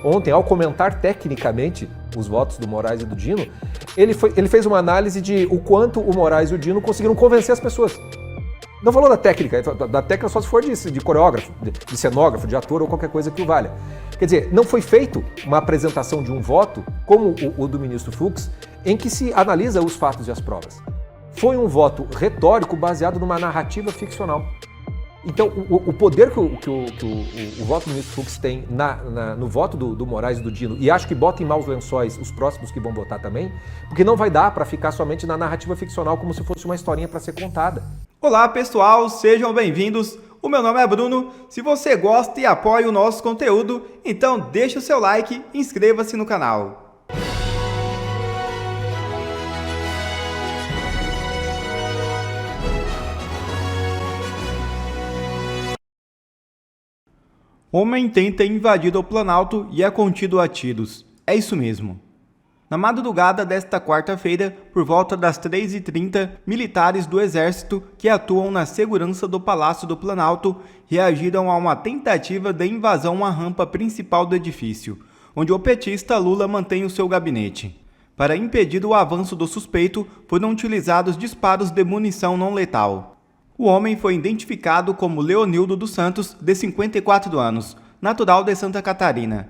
ontem, ao comentar tecnicamente os votos do Moraes e do Dino, ele fez uma análise de o quanto o Moraes e o Dino conseguiram convencer as pessoas. Não falou da técnica só se for de coreógrafo, de cenógrafo, de ator ou qualquer coisa que o valha. Quer dizer, não foi feito uma apresentação de um voto, como o do ministro Fux, em que se analisa os fatos e as provas. Foi um voto retórico baseado numa narrativa ficcional. Então, o poder que o voto do ministro Fux tem no voto do Moraes e do Dino, e acho que bota em maus lençóis os próximos que vão votar também, porque não vai dar para ficar somente na narrativa ficcional como se fosse uma historinha para ser contada. Olá pessoal, sejam bem-vindos. O meu nome é Bruno. Se você gosta e apoia o nosso conteúdo, então deixa o seu like e inscreva-se no canal. Homem tenta invadir o Planalto e é contido a tiros. É isso mesmo. Na madrugada desta quarta-feira, por volta das 3h30, militares do Exército que atuam na segurança do Palácio do Planalto reagiram a uma tentativa de invasão à rampa principal do edifício, onde o petista Lula mantém o seu gabinete. Para impedir o avanço do suspeito, foram utilizados disparos de munição não letal. O homem foi identificado como Leonildo dos Santos, de 54 anos, natural de Santa Catarina.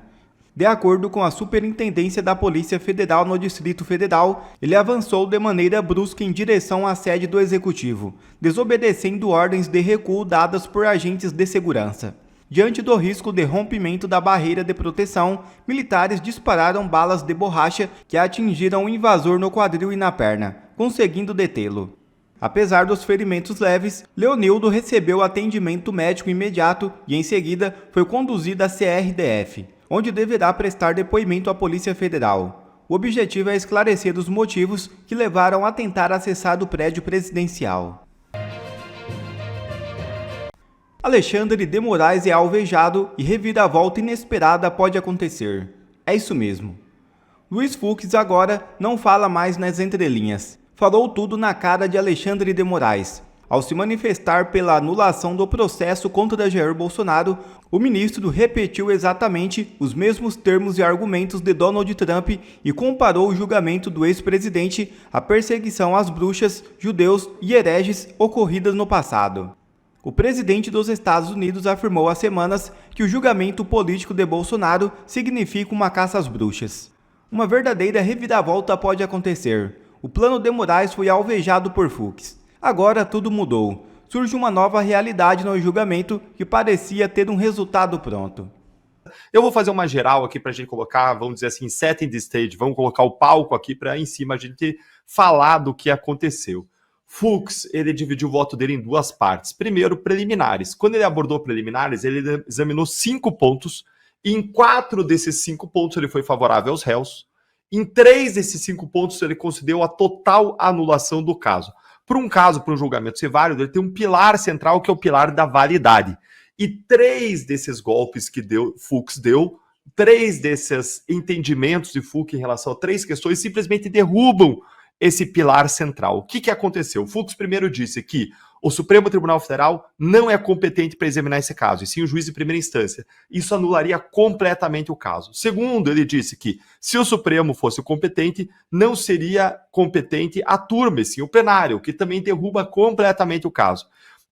De acordo com a Superintendência da Polícia Federal no Distrito Federal, ele avançou de maneira brusca em direção à sede do Executivo, desobedecendo ordens de recuo dadas por agentes de segurança. Diante do risco de rompimento da barreira de proteção, militares dispararam balas de borracha que atingiram o invasor no quadril e na perna, conseguindo detê-lo. Apesar dos ferimentos leves, Leonildo recebeu atendimento médico imediato e, em seguida, foi conduzido à CRDF, onde deverá prestar depoimento à Polícia Federal. O objetivo é esclarecer os motivos que levaram a tentar acessar o prédio presidencial. Alexandre de Moraes é alvejado e reviravolta inesperada pode acontecer. É isso mesmo. Luiz Fux agora não fala mais nas entrelinhas. Falou tudo na cara de Alexandre de Moraes. Ao se manifestar pela anulação do processo contra Jair Bolsonaro, o ministro repetiu exatamente os mesmos termos e argumentos de Donald Trump e comparou o julgamento do ex-presidente à perseguição às bruxas, judeus e hereges ocorridas no passado. O presidente dos Estados Unidos afirmou há semanas que o julgamento político de Bolsonaro significa uma caça às bruxas. Uma verdadeira reviravolta pode acontecer. O plano de Moraes foi alvejado por Fux. Agora tudo mudou. Surge uma nova realidade no julgamento que parecia ter um resultado pronto. Eu vou fazer uma geral aqui para a gente colocar, vamos dizer assim, setting the stage, vamos colocar o palco aqui para em cima a gente falar do que aconteceu. Fux, ele dividiu o voto dele em duas partes. Primeiro, preliminares. Quando ele abordou preliminares, ele examinou 5 pontos e em 4 desses 5 pontos ele foi favorável aos réus. Em 3 desses 5 pontos, ele concedeu a total anulação do caso. Para um julgamento ser válido, ele tem um pilar central, que é o pilar da validade. E 3 desses golpes que Fux deu, 3 desses entendimentos de Fux em relação a 3 questões, simplesmente derrubam esse pilar central. O que aconteceu? Fux primeiro disse que o Supremo Tribunal Federal não é competente para examinar esse caso, e sim o juiz de primeira instância. Isso anularia completamente o caso. Segundo, ele disse que se o Supremo fosse competente, não seria competente a turma, e sim o plenário, que também derruba completamente o caso.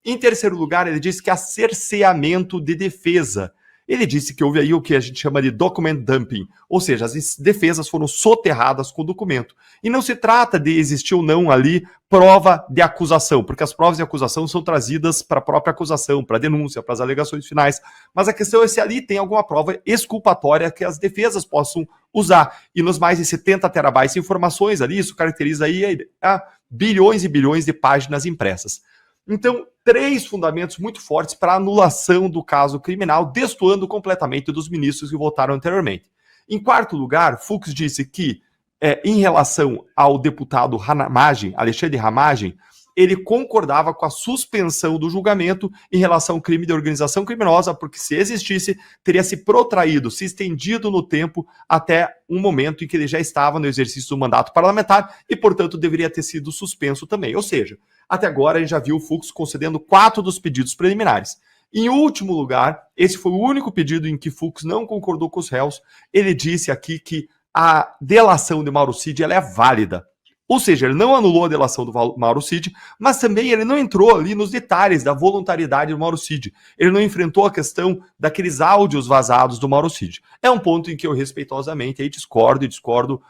Em terceiro lugar, ele disse que há cerceamento de defesa. Ele disse que houve aí o que a gente chama de document dumping, ou seja, as defesas foram soterradas com o documento. E não se trata de existir ou não ali prova de acusação, porque as provas de acusação são trazidas para a própria acusação, para a denúncia, para as alegações finais. Mas a questão é se ali tem alguma prova exculpatória que as defesas possam usar. E nos mais de 70 terabytes de informações ali, isso caracteriza aí bilhões e bilhões de páginas impressas. Então, 3 fundamentos muito fortes para a anulação do caso criminal, destoando completamente dos ministros que votaram anteriormente. Em quarto lugar, Fux disse que, em relação ao deputado Ramagem, Alexandre Ramagem, ele concordava com a suspensão do julgamento em relação ao crime de organização criminosa, porque se existisse, teria se protraído, se estendido no tempo até um momento em que ele já estava no exercício do mandato parlamentar e, portanto, deveria ter sido suspenso também. Ou seja, até agora a gente já viu o Fux concedendo 4 dos pedidos preliminares. Em último lugar, esse foi o único pedido em que Fux não concordou com os réus. Ele disse aqui que a delação de Mauro Cid ela é válida. Ou seja, ele não anulou a delação do Mauro Cid, mas também ele não entrou ali nos detalhes da voluntariedade do Mauro Cid. Ele não enfrentou a questão daqueles áudios vazados do Mauro Cid. É um ponto em que eu respeitosamente aí discordo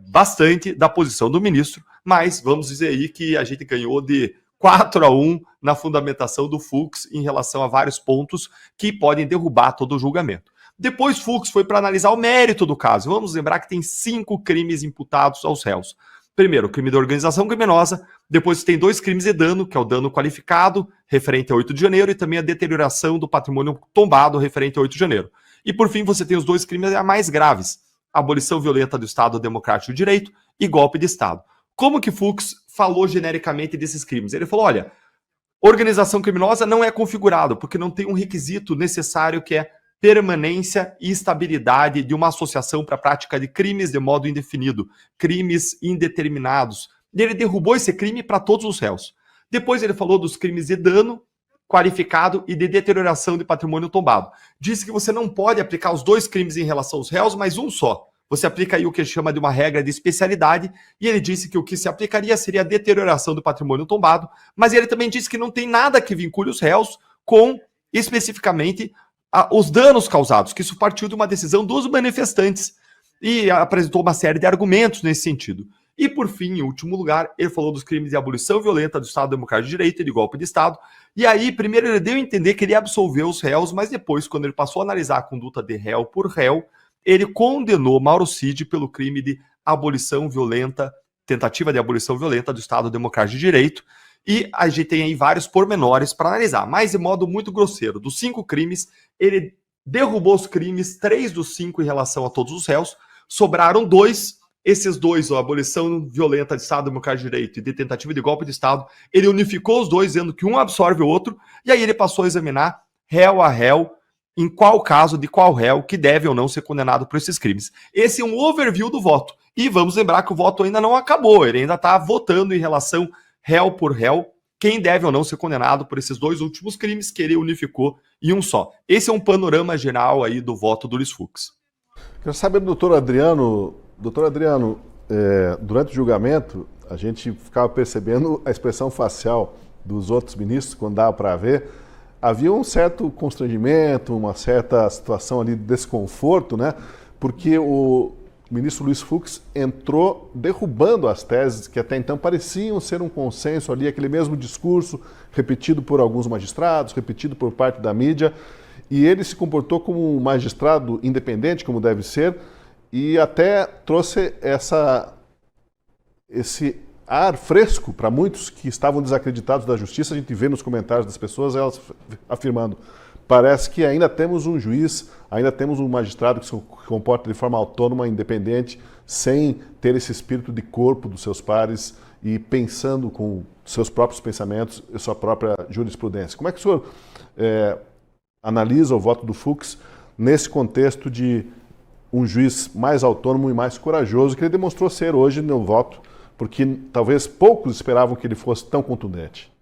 bastante da posição do ministro, mas vamos dizer aí que a gente ganhou de 4-1 na fundamentação do Fux em relação a vários pontos que podem derrubar todo o julgamento. Depois Fux foi para analisar o mérito do caso. Vamos lembrar que tem 5 crimes imputados aos réus. Primeiro, o crime de organização criminosa, depois tem 2 crimes de dano, que é o dano qualificado, referente a 8 de janeiro, e também a deterioração do patrimônio tombado, referente a 8 de janeiro. E por fim, você tem os 2 crimes mais graves, abolição violenta do Estado Democrático de Direito e golpe de Estado. Como que Fux falou genericamente desses crimes? Ele falou, olha, organização criminosa não é configurado, porque não tem um requisito necessário que é permanência e estabilidade de uma associação para a prática de crimes de modo indefinido, crimes indeterminados. E ele derrubou esse crime para todos os réus. Depois ele falou dos crimes de dano qualificado e de deterioração de patrimônio tombado. Disse que você não pode aplicar os 2 crimes em relação aos réus, mas um só. Você aplica aí o que chama de uma regra de especialidade, e ele disse que o que se aplicaria seria a deterioração do patrimônio tombado, mas ele também disse que não tem nada que vincule os réus com, especificamente, os danos causados, que isso partiu de uma decisão dos manifestantes, e apresentou uma série de argumentos nesse sentido. E, por fim, em último lugar, ele falou dos crimes de abolição violenta do Estado Democrático de Direito e de golpe de Estado. E aí, primeiro, ele deu a entender que ele absolveu os réus, mas depois, quando ele passou a analisar a conduta de réu por réu, ele condenou Mauro Cid pelo crime de abolição violenta, tentativa de abolição violenta do Estado Democrático de Direito. E a gente tem aí vários pormenores para analisar, mas de modo muito grosseiro. Dos 5 crimes, ele derrubou os crimes, 3 dos 5 em relação a todos os réus, sobraram 2. Esses 2, a abolição violenta de Estado Democrático de Direito e de tentativa de golpe de Estado, ele unificou os 2, dizendo que um absorve o outro, e aí ele passou a examinar réu a réu, em qual caso de qual réu que deve ou não ser condenado por esses crimes. Esse é um overview do voto. E vamos lembrar que o voto ainda não acabou, ele ainda está votando em relação réu por réu, quem deve ou não ser condenado por esses 2 últimos crimes que ele unificou em um só. Esse é um panorama geral aí do voto do Luiz Fux. Quero saber do doutor Adriano. Doutor Adriano, durante o julgamento, a gente ficava percebendo a expressão facial dos outros ministros, quando dava para ver. Havia um certo constrangimento, uma certa situação ali de desconforto, né? Porque o ministro Luiz Fux entrou derrubando as teses que até então pareciam ser um consenso ali, aquele mesmo discurso repetido por alguns magistrados, repetido por parte da mídia, e ele se comportou como um magistrado independente, como deve ser, e até trouxe esse ar fresco para muitos que estavam desacreditados da justiça. A gente vê nos comentários das pessoas elas afirmando: parece que ainda temos um juiz, ainda temos um magistrado que se comporta de forma autônoma, independente, sem ter esse espírito de corpo dos seus pares e pensando com seus próprios pensamentos e sua própria jurisprudência. Como é que o senhor analisa o voto do Fux nesse contexto de um juiz mais autônomo e mais corajoso, que ele demonstrou ser hoje no voto, porque talvez poucos esperavam que ele fosse tão contundente?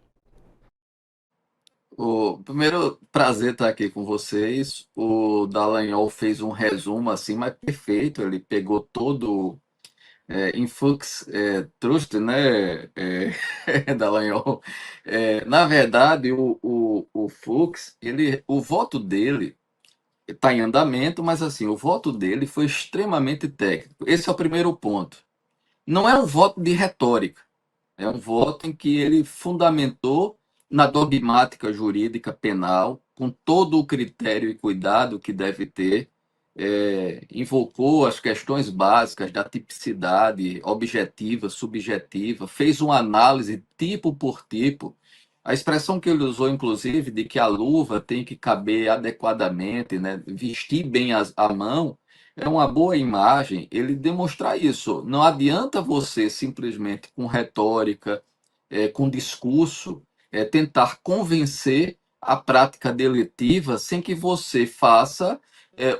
O primeiro prazer estar aqui com vocês. O Dallagnol fez um resumo assim, mas perfeito. Ele pegou todo em Fux Trust, né, Dallagnol. Na verdade, o Fux, o voto dele está em andamento, mas assim, o voto dele foi extremamente técnico. Esse é o primeiro ponto. Não é um voto de retórica, é um voto em que ele fundamentou na dogmática jurídica penal, com todo o critério e cuidado que deve ter, invocou as questões básicas da tipicidade objetiva, subjetiva, fez uma análise tipo por tipo. A expressão que ele usou, inclusive, de que a luva tem que caber adequadamente, né, vestir bem a mão, é uma boa imagem ele demonstrar isso. Não adianta você simplesmente com retórica, com discurso, tentar convencer a prática deletiva sem que você faça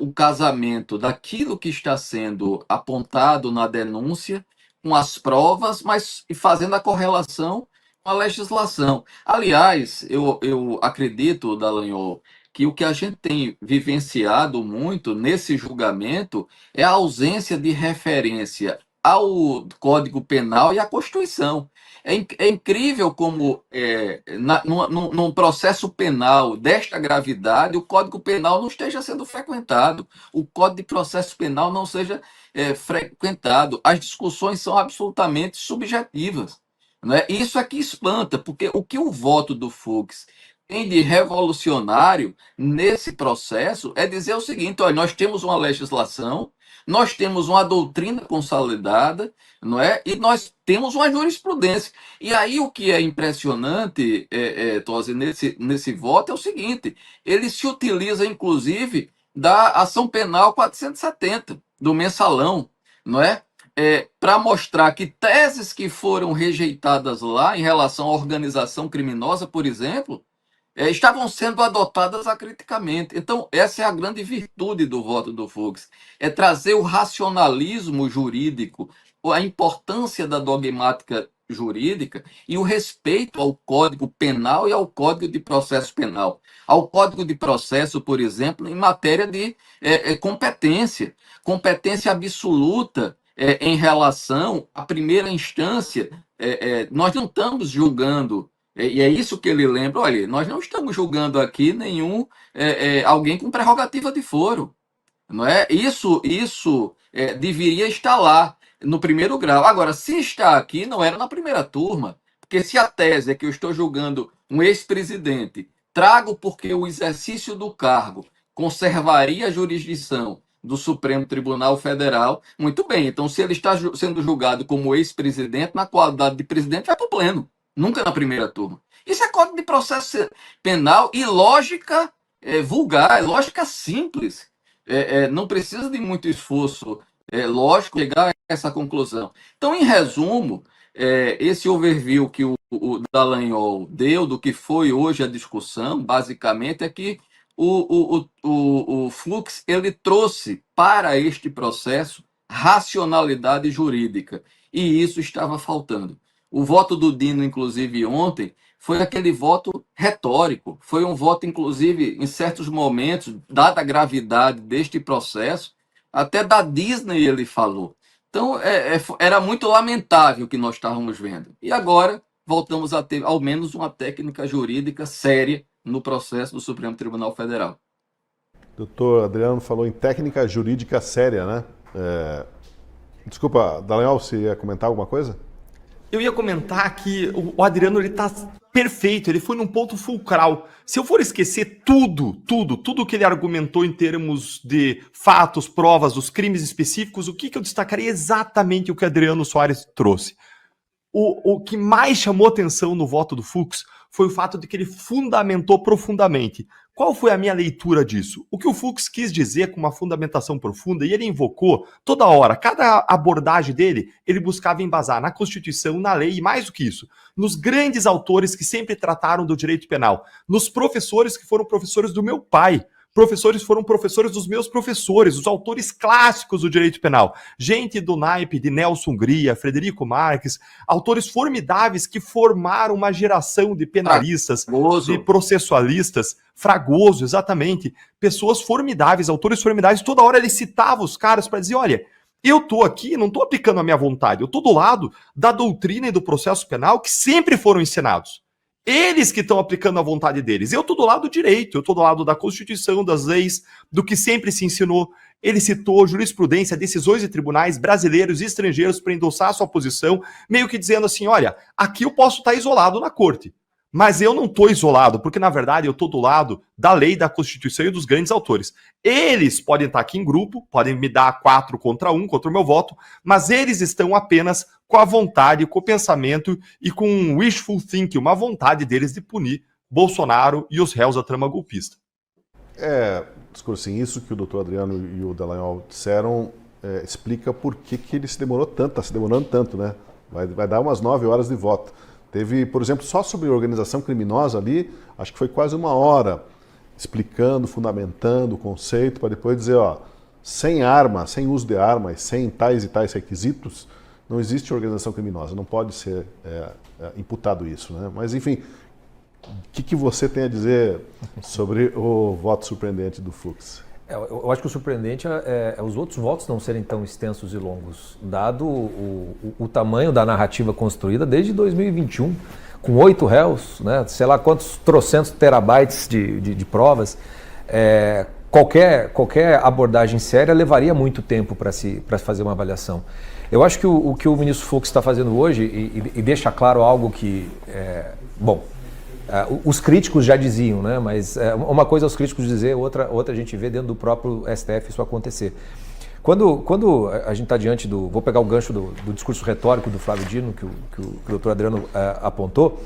o casamento daquilo que está sendo apontado na denúncia com as provas, mas fazendo a correlação uma legislação. Aliás, eu acredito, Dallagnol, que o que a gente tem vivenciado muito nesse julgamento é a ausência de referência ao Código Penal e à Constituição. É incrível como, num processo penal desta gravidade, o Código Penal não esteja sendo frequentado, o Código de Processo Penal não seja frequentado. As discussões são absolutamente subjetivas. Né? Isso é que espanta, porque o que o voto do Fux tem de revolucionário nesse processo é dizer o seguinte: olha, nós temos uma legislação, nós temos uma doutrina consolidada, não é? E nós temos uma jurisprudência. E aí o que é impressionante, Tosi, nesse voto é o seguinte: ele se utiliza, inclusive, da ação penal 470, do mensalão, não é? Para mostrar que teses que foram rejeitadas lá em relação à organização criminosa, por exemplo, estavam sendo adotadas acriticamente. Então, essa é a grande virtude do voto do Fux, é trazer o racionalismo jurídico, a importância da dogmática jurídica e o respeito ao Código Penal e ao Código de Processo Penal. Ao Código de Processo, por exemplo, em matéria de competência absoluta em relação à primeira instância. Nós não estamos julgando, e é isso que ele lembra: olha, nós não estamos julgando aqui nenhum alguém com prerrogativa de foro. Não é? Isso deveria estar lá no primeiro grau. Agora, se está aqui, não era na primeira turma. Porque se a tese é que eu estou julgando um ex-presidente, trago porque o exercício do cargo conservaria a jurisdição do Supremo Tribunal Federal, muito bem. Então, se ele está sendo julgado como ex-presidente, na qualidade de presidente, vai para o pleno. Nunca na primeira turma. Isso é Código de Processo Penal e lógica vulgar, lógica simples. Não precisa de muito esforço lógico chegar a essa conclusão. Então, em resumo, esse overview que o Dallagnol deu do que foi hoje a discussão, basicamente, é que o Fux ele trouxe para este processo racionalidade jurídica, e isso estava faltando. O voto do Dino, inclusive, ontem, foi aquele voto retórico, foi um voto, inclusive, em certos momentos, dada a gravidade deste processo, até da Disney ele falou. Então, era muito lamentável o que nós estávamos vendo. E agora, voltamos a ter, ao menos, uma técnica jurídica séria no processo do Supremo Tribunal Federal. Doutor Adriano falou em técnica jurídica séria, né? Desculpa, Dallagnol, você ia comentar alguma coisa? Eu ia comentar que o Adriano ele tá perfeito, ele foi num ponto fulcral. Se eu for esquecer tudo que ele argumentou em termos de fatos, provas, dos crimes específicos, o que eu destacaria exatamente o que Adriano Soares trouxe. O que mais chamou atenção no voto do Fux foi o fato de que ele fundamentou profundamente. Qual foi a minha leitura disso? O que o Fux quis dizer com uma fundamentação profunda, e ele invocou toda hora, cada abordagem dele, ele buscava embasar na Constituição, na lei, e mais do que isso, nos grandes autores que sempre trataram do direito penal, nos professores que foram professores do meu pai, professores foram professores dos meus professores, os autores clássicos do direito penal. Gente do naipe de Nelson Hungria, Frederico Marques, autores formidáveis que formaram uma geração de penalistas, de processualistas. Fragoso, exatamente. Pessoas formidáveis, autores formidáveis. Toda hora ele citava os caras para dizer: olha, eu tô aqui, não tô aplicando a minha vontade, eu tô do lado da doutrina e do processo penal que sempre foram ensinados. Eles que estão aplicando a vontade deles. Eu estou do lado do direito, eu estou do lado da Constituição, das leis, do que sempre se ensinou. Ele citou jurisprudência, decisões de tribunais brasileiros e estrangeiros para endossar a sua posição, meio que dizendo assim: olha, aqui eu posso estar isolado na corte, mas eu não estou isolado, porque na verdade eu estou do lado da lei, da Constituição e dos grandes autores. Eles podem estar aqui em grupo, podem me dar 4 contra 1, contra o meu voto, mas eles estão apenas com a vontade, com o pensamento e com um wishful thinking, uma vontade deles de punir Bolsonaro e os réus da trama golpista. Discurso assim, isso que o doutor Adriano e o Dallagnol disseram explica por que ele se demorou tanto, está se demorando tanto, né? Vai dar umas 9 horas de voto. Teve, por exemplo, só sobre organização criminosa ali, acho que foi quase 1 hora, explicando, fundamentando o conceito, para depois dizer, ó, sem arma, sem uso de armas, sem tais e tais requisitos, não existe organização criminosa, não pode ser imputado isso, né? Mas, enfim, o que você tem a dizer sobre o voto surpreendente do Fux? Eu acho que o surpreendente é os outros votos não serem tão extensos e longos, dado o tamanho da narrativa construída desde 2021, com 8 réus, né, sei lá quantos trocentos terabytes de provas. Qualquer abordagem séria levaria muito tempo para fazer uma avaliação. Eu acho que o que o ministro Fux está fazendo hoje, e deixa claro algo que, os críticos já diziam, né? Mas uma coisa é os críticos dizer, outra a gente vê dentro do próprio STF isso acontecer. Quando a gente está diante do... Vou pegar o gancho do discurso retórico do Flávio Dino, que o doutor Adriano apontou.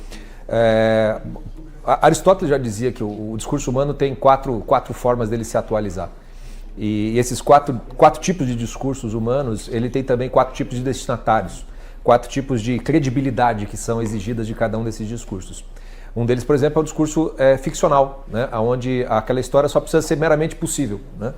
Aristóteles já dizia que o discurso humano tem quatro formas dele se atualizar. E esses quatro tipos de discursos humanos, ele tem também 4 tipos de destinatários, 4 tipos de credibilidade que são exigidas de cada um desses discursos. Um deles, por exemplo, é o discurso ficcional, né, onde aquela história só precisa ser meramente possível, né?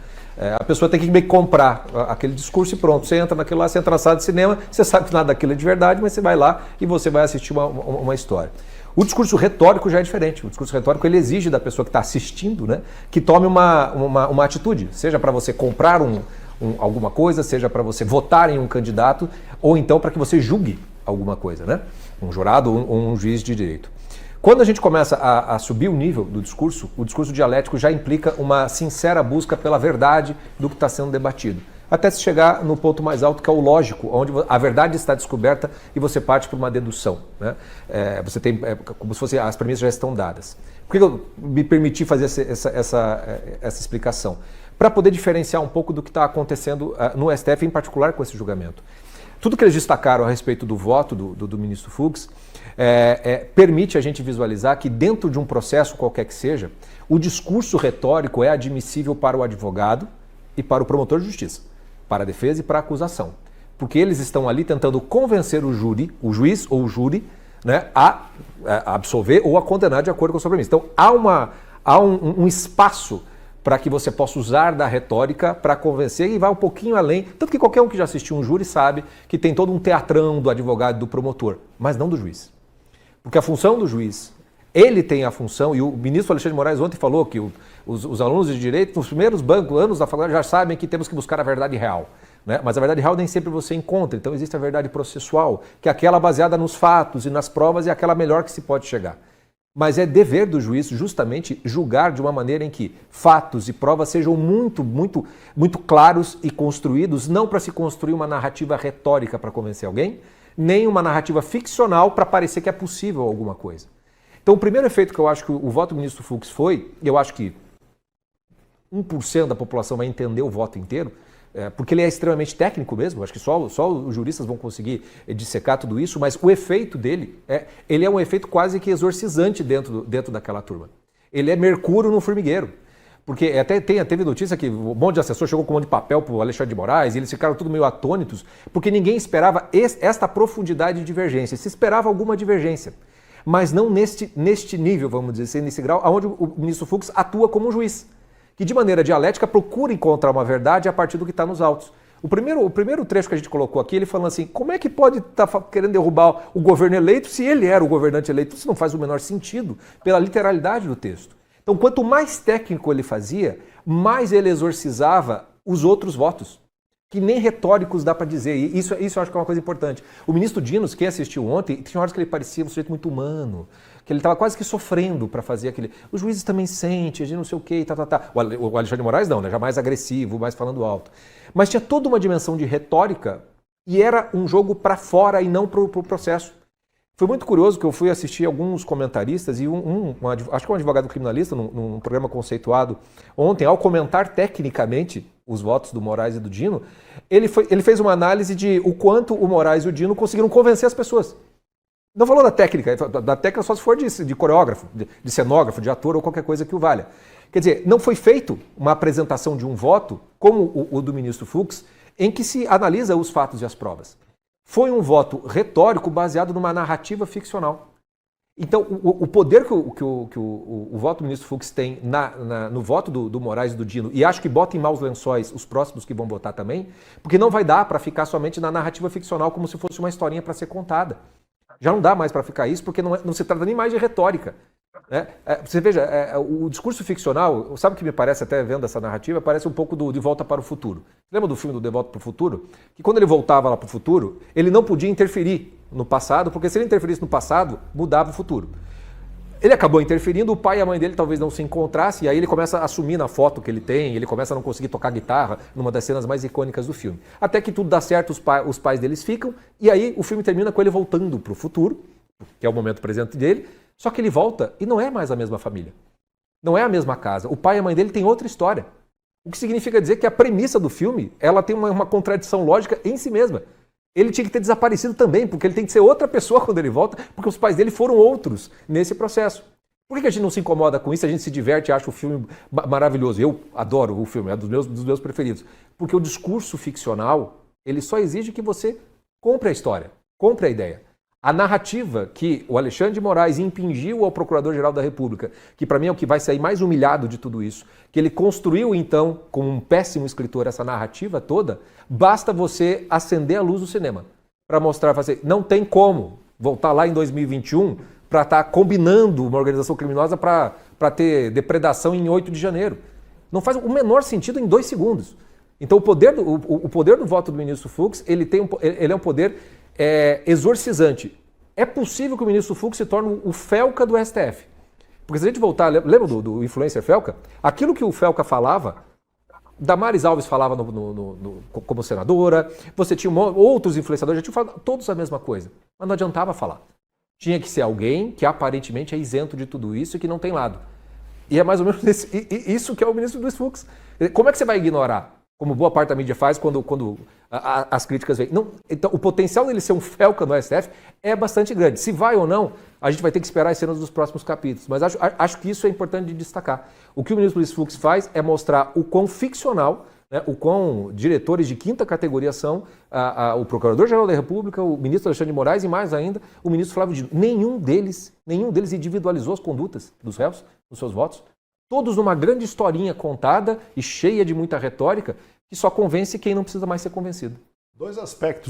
A pessoa tem que meio que comprar aquele discurso e pronto, você entra naquilo lá, você entra na sala de cinema, você sabe que nada daquilo é de verdade, mas você vai lá e você vai assistir uma história. O discurso retórico já é diferente. O discurso retórico ele exige da pessoa que está assistindo, né, que tome uma atitude, seja para você comprar alguma coisa, seja para você votar em um candidato, ou então para que você julgue alguma coisa, né? Um jurado ou um juiz de direito. Quando a gente começa a subir o nível do discurso, o discurso dialético já implica uma sincera busca pela verdade do que está sendo debatido. Até se chegar no ponto mais alto, que é o lógico, onde a verdade está descoberta e você parte para uma dedução, né? Você tem como se as premissas já estão dadas. Por que eu me permiti fazer essa explicação? Para poder diferenciar um pouco do que está acontecendo no STF, em particular com esse julgamento. Tudo que eles destacaram a respeito do voto do ministro Fux permite a gente visualizar que dentro de um processo qualquer que seja, o discurso retórico é admissível para o advogado e para o promotor de justiça, para a defesa e para a acusação. Porque eles estão ali tentando convencer o juiz ou o júri, né, a absolver ou a condenar de acordo com a sua premissa. Então há um espaço para que você possa usar da retórica para convencer e vai um pouquinho além. Tanto que qualquer um que já assistiu um júri sabe que tem todo um teatrão do advogado e do promotor, mas não do juiz. Porque a função do juiz, ele tem a função, e o ministro Alexandre de Moraes ontem falou que os alunos de direito, nos primeiros anos da faculdade, já sabem que temos que buscar a verdade real, né? Mas a verdade real nem sempre você encontra, então existe a verdade processual, que é aquela baseada nos fatos e nas provas e aquela melhor que se pode chegar. Mas é dever do juiz justamente julgar de uma maneira em que fatos e provas sejam muito, muito, muito claros e construídos, não para se construir uma narrativa retórica para convencer alguém, nem uma narrativa ficcional para parecer que é possível alguma coisa. Então o primeiro efeito que eu acho que o voto do ministro Fux foi, eu acho que 1% da população vai entender o voto inteiro, porque ele é extremamente técnico mesmo, acho que só os juristas vão conseguir dissecar tudo isso, mas o efeito dele, ele é um efeito quase que exorcizante dentro daquela turma. Ele é mercúrio no formigueiro, porque até teve notícia que um monte de assessor chegou com um monte de papel para o Alexandre de Moraes e eles ficaram tudo meio atônitos, porque ninguém esperava esta profundidade de divergência, se esperava alguma divergência, mas não neste nível, vamos dizer assim, nesse grau, onde o ministro Fux atua como um juiz, que de maneira dialética procura encontrar uma verdade a partir do que está nos autos. O primeiro trecho que a gente colocou aqui, ele falando assim, como é que pode estar querendo derrubar o governo eleito se ele era o governante eleito? Isso não faz o menor sentido pela literalidade do texto. Então, quanto mais técnico ele fazia, mais ele exorcizava os outros votos, que nem retóricos dá para dizer. E isso eu acho que é uma coisa importante. O ministro Dinos, quem assistiu ontem, tinha horas que ele parecia um sujeito muito humano, que ele estava quase que sofrendo para fazer aquele... Os juízes também sentem, a gente não sei o quê, tá. O Alexandre de Moraes não, né? Já mais agressivo, mais falando alto. Mas tinha toda uma dimensão de retórica e era um jogo para fora e não para o processo. Foi muito curioso que eu fui assistir alguns comentaristas e acho que um advogado criminalista, num programa conceituado ontem, ao comentar tecnicamente os votos do Moraes e do Dino, ele fez uma análise de o quanto o Moraes e o Dino conseguiram convencer as pessoas. Não falou da técnica só se for de coreógrafo, de cenógrafo, de ator ou qualquer coisa que o valha. Quer dizer, não foi feito uma apresentação de um voto, como o do ministro Fux, em que se analisa os fatos e as provas. Foi um voto retórico baseado numa narrativa ficcional. Então, o poder que o voto do ministro Fux tem no voto do Moraes e do Dino, e acho que bota em maus lençóis os próximos que vão votar também, porque não vai dar para ficar somente na narrativa ficcional como se fosse uma historinha para ser contada. Já não dá mais para ficar isso, porque não se trata nem mais de retórica. Né? Você veja, o discurso ficcional, sabe o que me parece, até vendo essa narrativa, parece um pouco do De Volta para o Futuro. Lembra do filme do De Volta para o Futuro? Que quando ele voltava lá para o futuro, ele não podia interferir no passado, porque se ele interferisse no passado, mudava o futuro. Ele acabou interferindo, o pai e a mãe dele talvez não se encontrassem, e aí ele começa a assumir na foto que ele tem, ele começa a não conseguir tocar guitarra, numa das cenas mais icônicas do filme. Até que tudo dá certo, os pais deles ficam, e aí o filme termina com ele voltando para o futuro, que é o momento presente dele, só que ele volta e não é mais a mesma família. Não é a mesma casa. O pai e a mãe dele têm outra história. O que significa dizer que a premissa do filme, ela tem uma contradição lógica em si mesma. Ele tinha que ter desaparecido também, porque ele tem que ser outra pessoa quando ele volta, porque os pais dele foram outros nesse processo. Por que a gente não se incomoda com isso? A gente se diverte e acha o filme maravilhoso. Eu adoro o filme, é dos meus preferidos. Porque o discurso ficcional, ele só exige que você compre a história, compre a ideia. A narrativa que o Alexandre de Moraes impingiu ao Procurador-Geral da República, que para mim é o que vai sair mais humilhado de tudo isso, que ele construiu então, como um péssimo escritor, essa narrativa toda, basta você acender a luz do cinema para mostrar, fazer, não tem como voltar lá em 2021 para estar combinando uma organização criminosa para ter depredação em 8 de janeiro. Não faz o menor sentido em 2 segundos. Então o poder do voto do ministro Fux, ele é um poder exorcizante. É possível que o ministro Fux se torne o Felca do STF. Porque se a gente voltar, lembra do influencer Felca? Aquilo que o Felca falava, Damares Alves falava como senadora, você tinha outros influenciadores, já tinham falado todos a mesma coisa, mas não adiantava falar. Tinha que ser alguém que aparentemente é isento de tudo isso e que não tem lado. E é mais ou menos isso que é o ministro Luiz Fux. Como é que você vai ignorar? Como boa parte da mídia faz quando as críticas vêm. Não, então, o potencial dele ser um Felca no STF é bastante grande. Se vai ou não, a gente vai ter que esperar as cenas dos próximos capítulos. Mas acho que isso é importante de destacar. O que o ministro Luiz Fux faz é mostrar o quão ficcional, né, o quão diretores de quinta categoria são o Procurador-Geral da República, o ministro Alexandre de Moraes e mais ainda o ministro Flávio Dino. Nenhum deles individualizou as condutas dos réus, dos seus votos. Todos numa grande historinha contada e cheia de muita retórica que só convence quem não precisa mais ser convencido. 2 aspectos